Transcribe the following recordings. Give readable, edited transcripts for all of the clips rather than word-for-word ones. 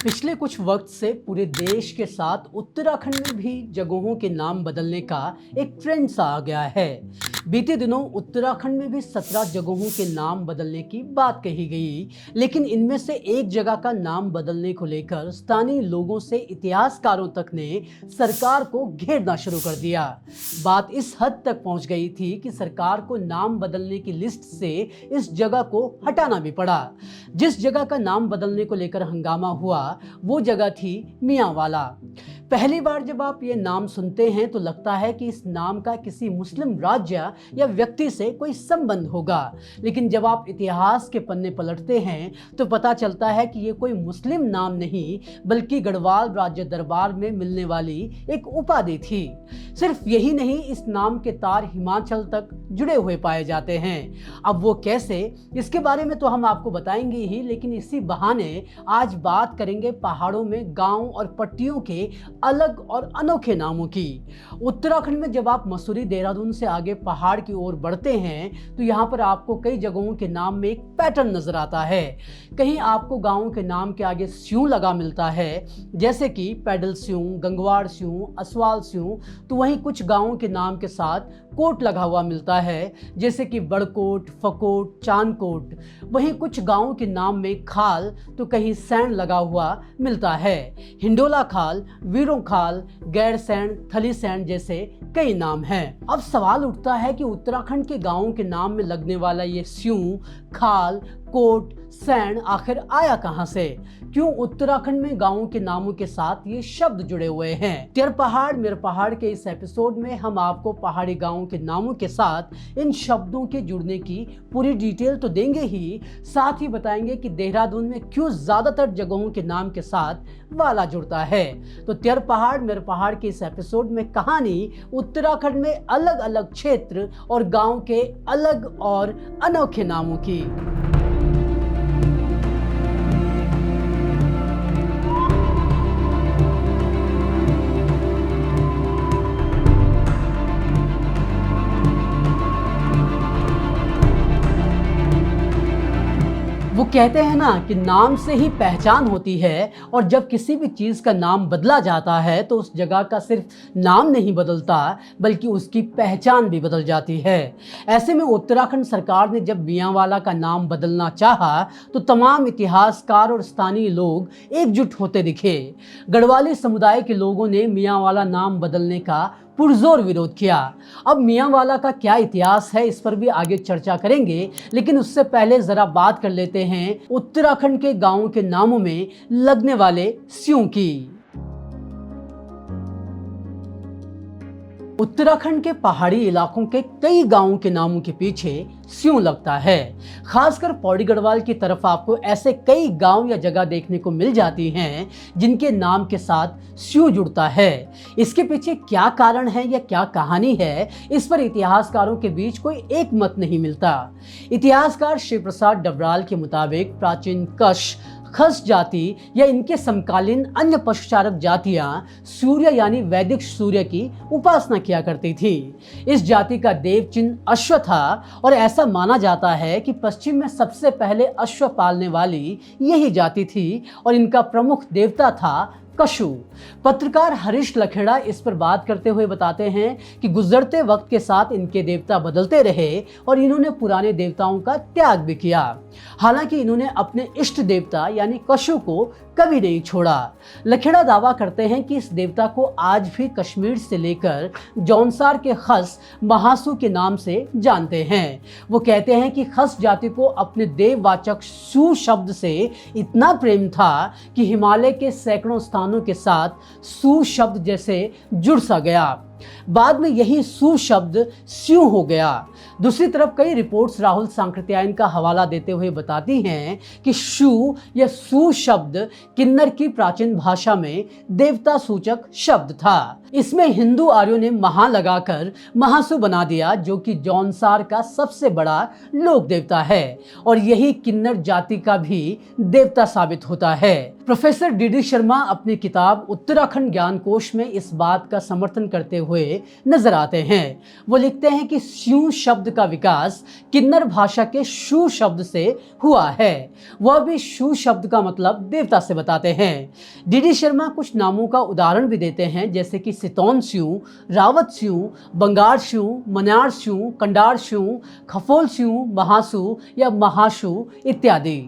पिछले कुछ वक्त से पूरे देश के साथ उत्तराखंड में भी जगहों के नाम बदलने का एक ट्रेंड सा आ गया है। बीते दिनों उत्तराखंड में भी 17 जगहों के नाम बदलने की बात कही गई, लेकिन इनमें से एक जगह का नाम बदलने को लेकर स्थानीय लोगों से इतिहासकारों तक ने सरकार को घेरना शुरू कर दिया। बात इस हद तक पहुंच गई थी कि सरकार को नाम बदलने की लिस्ट से इस जगह को हटाना भी पड़ा। जिस जगह का नाम बदलने को लेकर हंगामा हुआ वो जगह थी मियांवाला। पहली बार जब आप ये नाम सुनते हैं तो लगता है कि इस नाम का किसी मुस्लिम राज्य या व्यक्ति से कोई संबंध होगा, लेकिन जब आप इतिहास के पन्ने पलटते हैं तो पता चलता है कि ये कोई मुस्लिम नाम नहीं बल्कि गढ़वाल राज्य दरबार में मिलने वाली एक उपाधि थी। सिर्फ यही नहीं, इस नाम के तार हिमाचल तक जुड़े हुए पाए जाते हैं। अब वो कैसे, इसके बारे में तो हम आपको बताएंगे ही, लेकिन इसी बहाने आज बात करेंगे पहाड़ों में गांव और पट्टियों के अलग और अनोखे नामों की। उत्तराखंड में जब आप मसूरी देहरादून से आगे पहाड़ की ओर बढ़ते हैं तो यहाँ पर आपको कई जगहों के नाम में एक पैटर्न नजर आता है। कहीं आपको गांवों के नाम के आगे स्यूं लगा मिलता है, जैसे कि पैडल स्यूं, गंगवाड़ स्यूं, असवाल स्यूं, तो वहीं कुछ गांवों के नाम के साथ कोट लगा हुआ मिलता है, जैसे कि बड़कोट, फकोट, चांदकोट। वहीं कुछ गांवों के नाम में खाल तो कहीं सैंड लगा हुआ मिलता है। हिंडोला खाल, वीरों खाल, गैर सैंड, थली सैंड जैसे कई नाम हैं। अब सवाल उठता है कि उत्तराखंड के गांवों के नाम में लगने वाला ये स्यूं, खाल, कोट, सैंड आखिर आया कहां से? क्यों उत्तराखंड में गांवों के नामों के साथ ये शब्द जुड़े हुए हैं? तिर पहाड़ मेरे पहाड़ के इस एपिसोड में हम आपको पहाड़ी गांवों के नामों के साथ इन शब्दों के जुड़ने की पूरी डिटेल तो देंगे ही, साथ ही बताएंगे कि देहरादून में क्यों ज्यादातर जगहों के नाम के साथ वाला जुड़ता है। तो तिर पहाड़ मेरे पहाड़ के इस एपिसोड में कहानी उत्तराखंड में अलग अलग क्षेत्र और गांव के अलग और अनोखे नामों की। वो कहते हैं ना कि नाम से ही पहचान होती है, और जब किसी भी चीज़ का नाम बदला जाता है तो उस जगह का सिर्फ नाम नहीं बदलता बल्कि उसकी पहचान भी बदल जाती है। ऐसे में उत्तराखंड सरकार ने जब मियांवाला का नाम बदलना चाहा तो तमाम इतिहासकार और स्थानीय लोग एकजुट होते दिखे। गढ़वाली समुदाय के लोगों ने मियांवाला नाम बदलने का पुरजोर विरोध किया। अब मियांवाला का क्या इतिहास है इस पर भी आगे चर्चा करेंगे, लेकिन उससे पहले जरा बात कर लेते हैं उत्तराखंड के गांवों के नामों में लगने वाले स्यूं की। उत्तराखंड के पहाड़ी इलाकों के कई गांवों के नामों के पीछे स्यूं लगता है। खासकर पौड़ी गढ़वाल की तरफ आपको ऐसे कई गांव या जगह देखने को मिल जाती हैं जिनके नाम के साथ स्यूं जुड़ता है। इसके पीछे क्या कारण है या क्या कहानी है, इस पर इतिहासकारों के बीच कोई एक मत नहीं मिलता। इतिहासकार शिव प्रसाद डबराल के मुताबिक प्राचीन कश, खस जाति या इनके समकालीन अन्य पशुचारक जातियां सूर्य यानी वैदिक सूर्य की उपासना किया करती थी। इस जाति का देव चिन्ह अश्व था और ऐसा माना जाता है कि पश्चिम में सबसे पहले अश्व पालने वाली यही जाति थी और इनका प्रमुख देवता था कशु। पत्रकार हरीश लखेड़ा इस पर बात करते हुए बताते हैं कि गुजरते वक्त के साथ इनके देवता बदलते रहे और इन्होंने पुराने देवताओं का त्याग भी किया। हालांकि इन्होंने अपने इष्ट देवता यानी कशु को कभी नहीं छोड़ा। लखेड़ा दावा करते हैं कि इस देवता को आज भी कश्मीर से लेकर जौनसार के खस महासू के नाम से जानते हैं। वो कहते हैं कि खस जाति को अपने देववाचक सू शब्द से इतना प्रेम था कि हिमालय के सैकड़ों स्थानों के साथ सू शब्द जैसे जुड़ सा गया। बाद में यही सू शब्द स्यूं हो गया। दूसरी तरफ कई रिपोर्ट्स राहुल सांकृत्यायन का हवाला देते हुए बताती हैं कि शू या सू शब्द किन्नर की प्राचीन भाषा में देवता सूचक शब्द था। इसमें हिंदू आर्यों ने महा लगाकर महासु बना दिया, जो कि जौनसार का सबसे बड़ा लोक देवता है और यही किन्नर जाति का भी देवता साबित होता है। प्रोफेसर डी डी शर्मा अपनी किताब उत्तराखंड ज्ञान कोश में इस बात का समर्थन करते हुए हुए नजर आते हैं। वो लिखते हैं कि स्यू शब्द का विकास किन्नर भाषा के शू शब्द से हुआ है। वह भी शू शब्द का मतलब देवता से बताते हैं। डीडी शर्मा कुछ नामों का उदाहरण भी देते हैं, जैसे कि सितौन स्यू, रावत स्यू, बंगार स्यू, मन्यार स्यू, कंडार स्यू, खफोल स्यू, महासू या महाशू इत्यादि।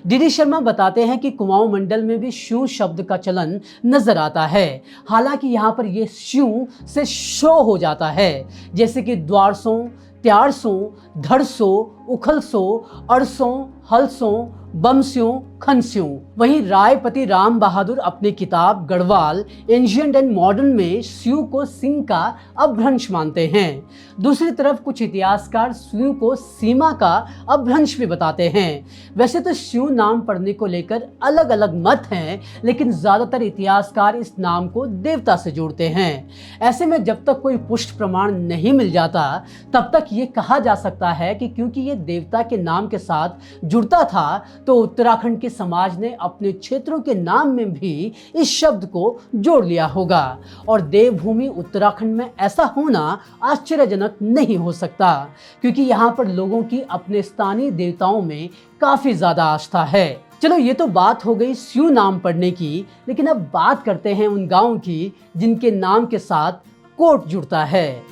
डीडी शर्मा बताते हैं कि कुमाऊं मंडल में भी शू शब्द का चलन नजर आता है। हालांकि यहाँ पर यह स्यू से शो हो जाता है, जैसे कि द्वारसों, त्यारसों, धड़सों, उखलसों, अरसों, हलसों, बमस्यों, खनस्यों। वहीं रायपति राम बहादुर अपनी किताब गढ़वाल एंशिएंट एंड मॉडर्न में स्यू को सिंह का अपभ्रंश मानते हैं। दूसरी तरफ कुछ इतिहासकार स्यू को सीमा का अपभ्रंश भी बताते हैं। वैसे तो स्यू नाम पढ़ने को लेकर अलग अलग मत हैं, लेकिन ज्यादातर इतिहासकार इस नाम को देवता से जोड़ते हैं। ऐसे में जब तक कोई पुष्ट प्रमाण नहीं मिल जाता, तब तक ये कहा जा सकता है कि क्योंकि ये देवता के नाम के साथ जुड़ता था, तो उत्तराखंड के समाज ने अपने क्षेत्रों के नाम में भी इस शब्द को जोड़ लिया होगा। और देवभूमि उत्तराखंड में ऐसा होना आश्चर्यजनक नहीं हो सकता, क्योंकि यहाँ पर लोगों की अपने स्थानीय देवताओं में काफी ज्यादा आस्था है। चलो, ये तो बात हो गई स्यू नाम पढ़ने की, लेकिन अब बात करते हैं उन गांवों की जिनके नाम के साथ कोट जुड़ता है।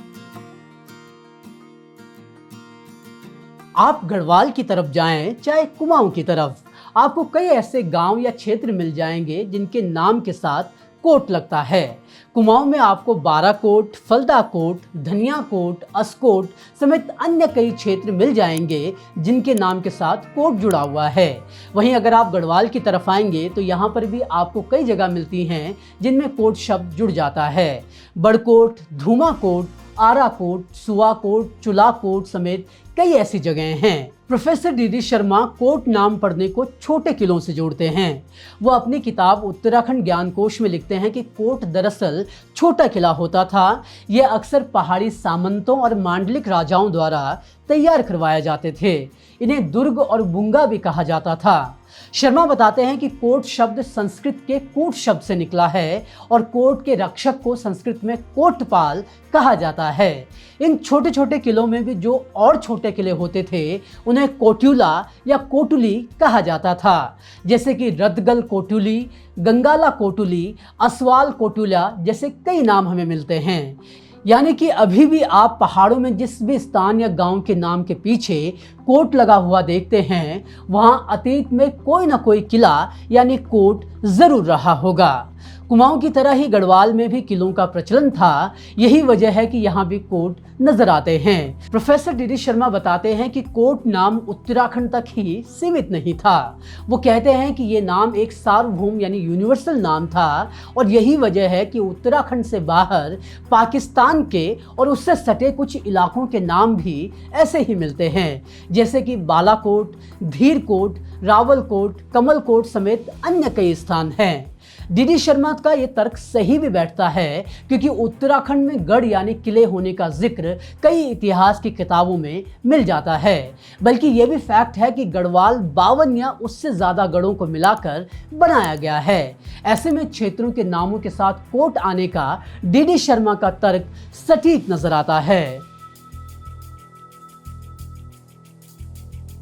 आप गढ़वाल की तरफ जाएं, चाहे कुमाऊं की तरफ, आपको कई ऐसे गांव या क्षेत्र मिल जाएंगे जिनके नाम के साथ कोट लगता है। कुमाऊं में आपको बाराकोट, फलदाकोट, धनियाकोट, अस्कोट समेत अन्य कई क्षेत्र मिल जाएंगे जिनके नाम के साथ कोट जुड़ा हुआ है। वहीं अगर आप गढ़वाल की तरफ आएंगे तो यहाँ पर भी आपको कई जगह मिलती हैं जिनमें कोट शब्द जुड़ जाता है। बड़कोट, धूमाकोट, आराकोट, सुवाकोट, चुलाकोट समेत कई ऐसी जगहें हैं। प्रोफेसर डीडी शर्मा कोट नाम पढ़ने को छोटे किलों से जोड़ते हैं। वो अपनी किताब उत्तराखंड ज्ञान कोश में लिखते हैं कि कोट दरअसल छोटा किला होता था। यह अक्सर पहाड़ी सामंतों और मांडलिक राजाओं द्वारा तैयार करवाए जाते थे। इन्हें दुर्ग और बुंगा भी कहा जाता था। शर्मा बताते हैं कि कोट शब्द संस्कृत के कूट शब्द से निकला है और कोट के रक्षक को संस्कृत में कोटपाल कहा जाता है। इन छोटे छोटे किलों में भी जो और छोटे किले होते थे उन्हें कोट्युला या कोटुली कहा जाता था, जैसे कि रतगल कोटुली, गंगाला कोटुली, असवाल कोटुला जैसे कई नाम हमें मिलते हैं। यानी कि अभी भी आप पहाड़ों में जिस भी स्थान या गांव के नाम के पीछे कोट लगा हुआ देखते हैं, वहां अतीत में कोई ना कोई किला यानी कोट जरूर रहा होगा। कुमाऊं की तरह ही गढ़वाल में भी किलों का प्रचलन था। यही वजह है कि यहाँ भी कोट नजर आते हैं। प्रोफेसर डीडी शर्मा बताते हैं कि कोट नाम उत्तराखंड तक ही सीमित नहीं था। वो कहते हैं कि ये नाम एक सार्वभौम यानी यूनिवर्सल नाम था और यही वजह है कि उत्तराखंड से बाहर पाकिस्तान के और उससे सटे कुछ इलाकों के नाम भी ऐसे ही मिलते हैं, जैसे कि बालाकोट, धीरकोट, रावलकोट, कमलकोट समेत अन्य कई स्थान हैं। डीडी शर्मा का ये तर्क सही भी बैठता है, क्योंकि उत्तराखंड में गढ़ यानी किले होने का जिक्र कई इतिहास की किताबों में मिल जाता है। बल्कि ये भी फैक्ट है कि गढ़वाल 52 या उससे ज़्यादा गढ़ों को मिलाकर बनाया गया है। ऐसे में क्षेत्रों के नामों के साथ कोट आने का डीडी शर्मा का तर्क सटीक नजर आता है।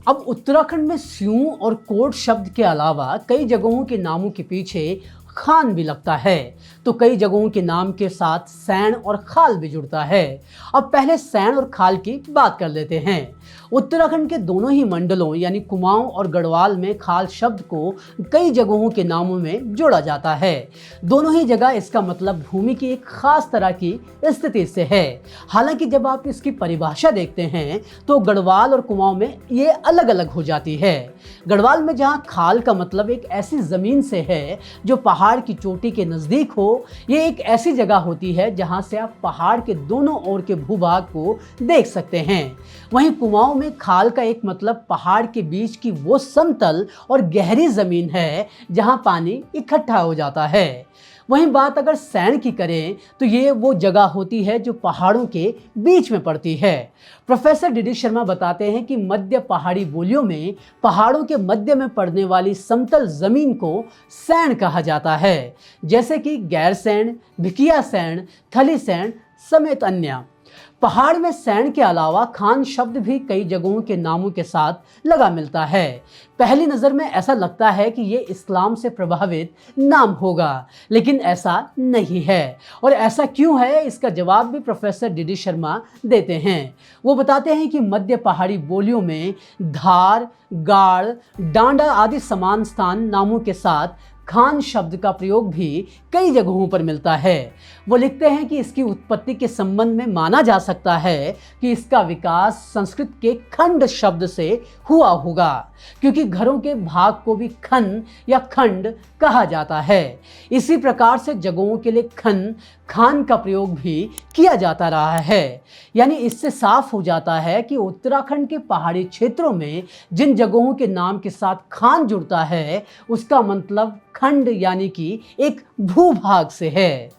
अब उत्तराखंड में स्यू और कोट शब्द के अलावा कई जगहों के नामों के पीछे खान भी लगता है, तो कई जगहों के नाम के साथ सैन और खाल भी जुड़ता है। अब पहले सैन और खाल की बात कर लेते हैं। उत्तराखंड के दोनों ही मंडलों यानी कुमाऊं और गढ़वाल में खाल शब्द को कई जगहों के नामों में जोड़ा जाता है। दोनों ही जगह इसका मतलब भूमि की एक खास तरह की स्थिति से है। हालांकि जब आप इसकी परिभाषा देखते हैं तो गढ़वाल और कुमाऊं में ये अलग अलग हो जाती है। गढ़वाल में जहाँ खाल का मतलब एक ऐसी जमीन से है जो पहाड़ की चोटी के नजदीक हो, ये एक ऐसी जगह होती है जहां से आप पहाड़ के दोनों ओर के भूभाग को देख सकते हैं। वहीं कुमाऊं में खाल का एक मतलब पहाड़ के बीच की वो समतल और गहरी जमीन है जहां पानी इकट्ठा हो जाता है। वहीं बात अगर सैन की करें तो ये वो जगह होती है जो पहाड़ों के बीच में पड़ती है। प्रोफेसर डीडी शर्मा बताते हैं कि मध्य पहाड़ी बोलियों में पहाड़ों के मध्य में पड़ने वाली समतल जमीन को सैन कहा जाता है, जैसे कि गैरसैंण, भिकियासैंण, थलीसैंण, समेत अन्य। पहाड़ में सैंड के अलावा खान शब्द भी कई जगहों के नामों के साथ लगा मिलता है। पहली नज़र में ऐसा लगता है कि ये इस्लाम से प्रभावित नाम होगा, लेकिन ऐसा नहीं है। और ऐसा क्यों है, इसका जवाब भी प्रोफेसर डी शर्मा देते हैं। वो बताते हैं कि मध्य पहाड़ी बोलियों में धार, गाड़, डांडा आदि समान स्थान नामों के साथ खान शब्द का प्रयोग भी कई जगहों पर मिलता है। वो लिखते हैं कि इसकी उत्पत्ति के संबंध में माना जा सकता है कि इसका विकास संस्कृत के खंड शब्द से हुआ होगा, क्योंकि घरों के भाग को भी खन या खंड कहा जाता है। इसी प्रकार से जगहों के लिए खन, खान का प्रयोग भी किया जाता रहा है। यानी इससे साफ हो जाता है कि उत्तराखंड के पहाड़ी क्षेत्रों में जिन जगहों के नाम के साथ खान जुड़ता है, उसका मतलब खंड यानी कि एक भूभाग से है।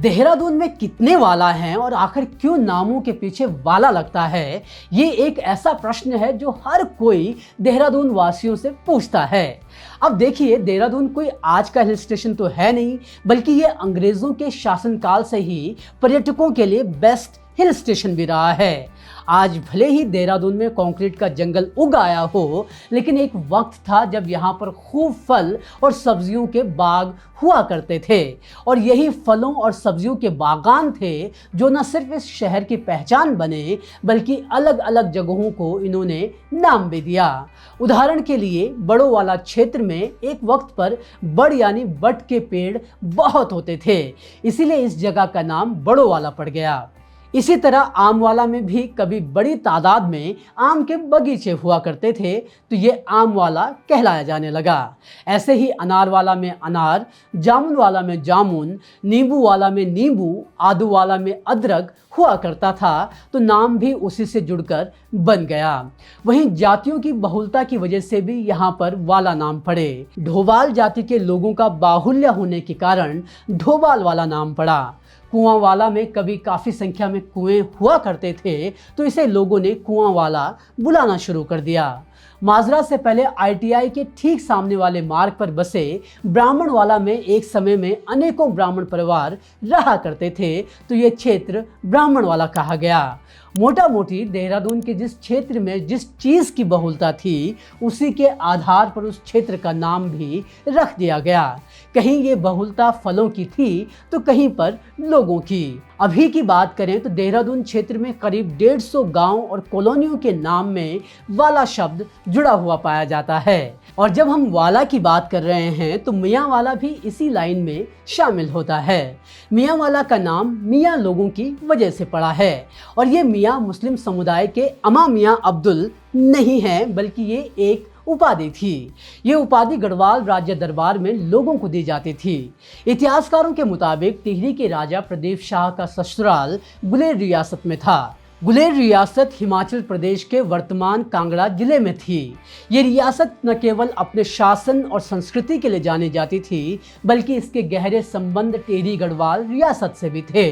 देहरादून में कितने वाला हैं और आखिर क्यों नामों के पीछे वाला लगता है, ये एक ऐसा प्रश्न है जो हर कोई देहरादून वासियों से पूछता है। अब देखिए, देहरादून कोई आज का हिल स्टेशन तो है नहीं, बल्कि ये अंग्रेजों के शासनकाल से ही पर्यटकों के लिए बेस्ट हिल स्टेशन भी रहा है। आज भले ही देहरादून में कंक्रीट का जंगल उग आया हो, लेकिन एक वक्त था जब यहाँ पर खूब फल और सब्जियों के बाग हुआ करते थे। और यही फलों और सब्जियों के बागान थे जो न सिर्फ इस शहर की पहचान बने, बल्कि अलग अलग जगहों को इन्होंने नाम भी दिया। उदाहरण के लिए बड़ोवाला क्षेत्र में एक वक्त पर बड़ यानी बट के पेड़ बहुत होते थे, इसीलिए इस जगह का नाम बड़ोवाला पड़ गया। इसी तरह आमवाला में भी कभी बड़ी तादाद में आम के बगीचे हुआ करते थे, तो ये आमवाला कहलाया जाने लगा। ऐसे ही अनारवाला में अनार, जामुन वाला में जामुन, नींबू वाला में नींबू, आदू वाला में अदरक हुआ करता था, तो नाम भी उसी से जुड़कर बन गया। वहीं जातियों की बहुलता की वजह से भी यहाँ पर वाला नाम पड़े। ढोबाल जाति के लोगों का बाहुल्य होने के कारण ढोबाल वाला नाम पड़ा। कुआं वाला में कभी काफ़ी संख्या में कुएं हुआ करते थे, तो इसे लोगों ने कुआं वाला बुलाना शुरू कर दिया। माजरा से पहले ITI के ठीक सामने वाले मार्ग पर बसे ब्राह्मण वाला में एक समय में अनेकों ब्राह्मण परिवार रहा करते थे, तो ये क्षेत्र ब्राह्मण वाला कहा गया। मोटा मोटी देहरादून के जिस क्षेत्र में जिस चीज़ की बहुलता थी, उसी के आधार पर उस क्षेत्र का नाम भी रख दिया गया। कहीं ये बहुलता फलों की थी, तो कहीं पर लोगों की। अभी की बात करें तो देहरादून क्षेत्र में करीब 150 गांव और कॉलोनियों के नाम में वाला शब्द जुड़ा हुआ पाया जाता है। और जब हम वाला की बात कर रहे हैं, तो मियाँ वाला भी इसी लाइन में शामिल होता है। मियाँ वाला का नाम मियाँ लोगों की वजह से पड़ा है, और ये मियाँ मुस्लिम समुदाय के अमा मियाँ अब्दुल नहीं है, बल्कि ये एक उपाधि थी। ये उपाधि गढ़वाल राज्य दरबार में लोगों को दी जाती थी। इतिहासकारों के मुताबिक टिहरी के राजा प्रदीप शाह का ससुराल गुलेर रियासत में था। गुलेर रियासत हिमाचल प्रदेश के वर्तमान कांगड़ा जिले में थी। ये रियासत न केवल अपने शासन और संस्कृति के लिए जानी जाती थी, बल्कि इसके गहरे संबंध टिहरी गढ़वाल रियासत से भी थे।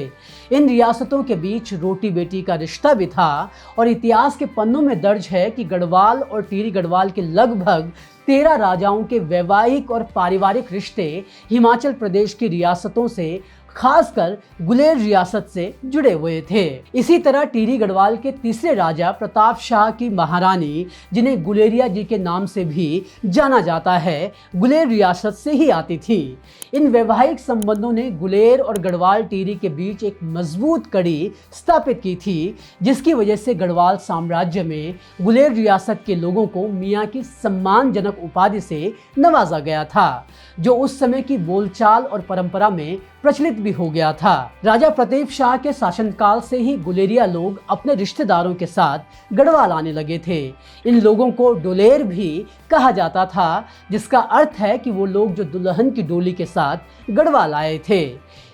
इन रियासतों के बीच रोटी बेटी का रिश्ता भी था, और इतिहास के पन्नों में दर्ज है कि गढ़वाल और टिहरी गढ़वाल के लगभग 13 राजाओं के वैवाहिक और पारिवारिक रिश्ते हिमाचल प्रदेश की रियासतों से, खासकर गुलेर रियासत से जुड़े हुए थे। इसी तरह टिहरी गढ़वाल के तीसरे राजा प्रताप शाह की महारानी, जिन्हें गुलेरिया जी के नाम से भी जाना जाता है, गुलेर रियासत से ही आती थी। इन वैवाहिक संबंधों ने गुलेर और गढ़वाल टिहरी के बीच एक मजबूत कड़ी स्थापित की थी, जिसकी वजह से गढ़वाल साम्राज्य में गुलेर रियासत के लोगों को मियाँ की सम्मानजनक उपाधि से नवाजा गया था, जो उस समय की बोलचाल और परंपरा में प्रचलित भी हो गया था। राजा प्रताप शाह के शासनकाल से ही गुलेरिया लोग अपने रिश्तेदारों के साथ गढ़वाल आने लगे थे। इन लोगों को डोलेर भी कहा जाता था, जिसका अर्थ है कि वो लोग जो दुल्हन की डोली के साथ गढ़वाल आए थे।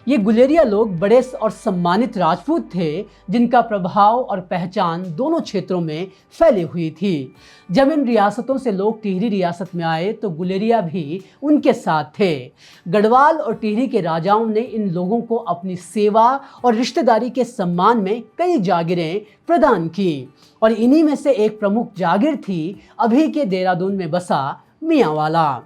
ये गुलेरिया लोग बड़े और सम्मानित राजपूत थे, जिनका प्रभाव और पहचान दोनों क्षेत्रों में फैली हुई थी। जब इन रियासतों से लोग टिहरी रियासत में आए, तो गुलेरिया भी उनके साथ थे। गढ़वाल और टिहरी के राजाओं ने इन लोगों को अपनी सेवा और रिश्तेदारी के सम्मान में कई जागीरें प्रदान की, और इन्हीं में से एक प्रमुख जागीर थी अभी के देहरादून में बसा मियाँ वाला।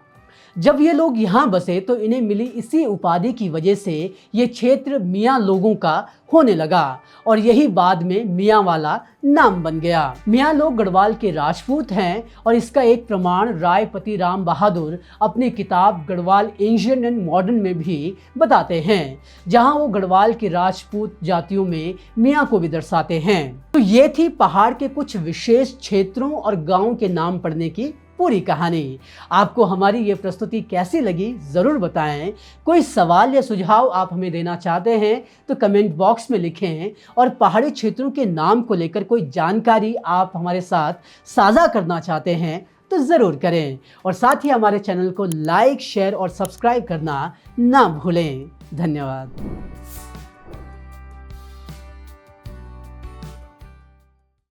जब ये लोग यहाँ बसे तो इन्हें मिली इसी उपाधि की वजह से ये क्षेत्र मियाँ लोगों का होने लगा और यही बाद में मियाँ वाला नाम बन गया। मियाँ लोग गढ़वाल के राजपूत हैं और इसका एक प्रमाण रायपति राम बहादुर अपनी किताब गढ़वाल एंशिएंट एंड मॉडर्न में भी बताते हैं, जहां वो गढ़वाल के राजपूत जातियों में मियाँ को भी दर्शाते हैं। तो ये थी पहाड़ के कुछ विशेष क्षेत्रों और गांवों के नाम पढ़ने की पूरी कहानी। आपको हमारी ये प्रस्तुति कैसी लगी ज़रूर बताएं। कोई सवाल या सुझाव आप हमें देना चाहते हैं तो कमेंट बॉक्स में लिखें और पहाड़ी क्षेत्रों के नाम को लेकर कोई जानकारी आप हमारे साथ साझा करना चाहते हैं तो ज़रूर करें और साथ ही हमारे चैनल को लाइक, शेयर और सब्सक्राइब करना ना भूलें। धन्यवाद।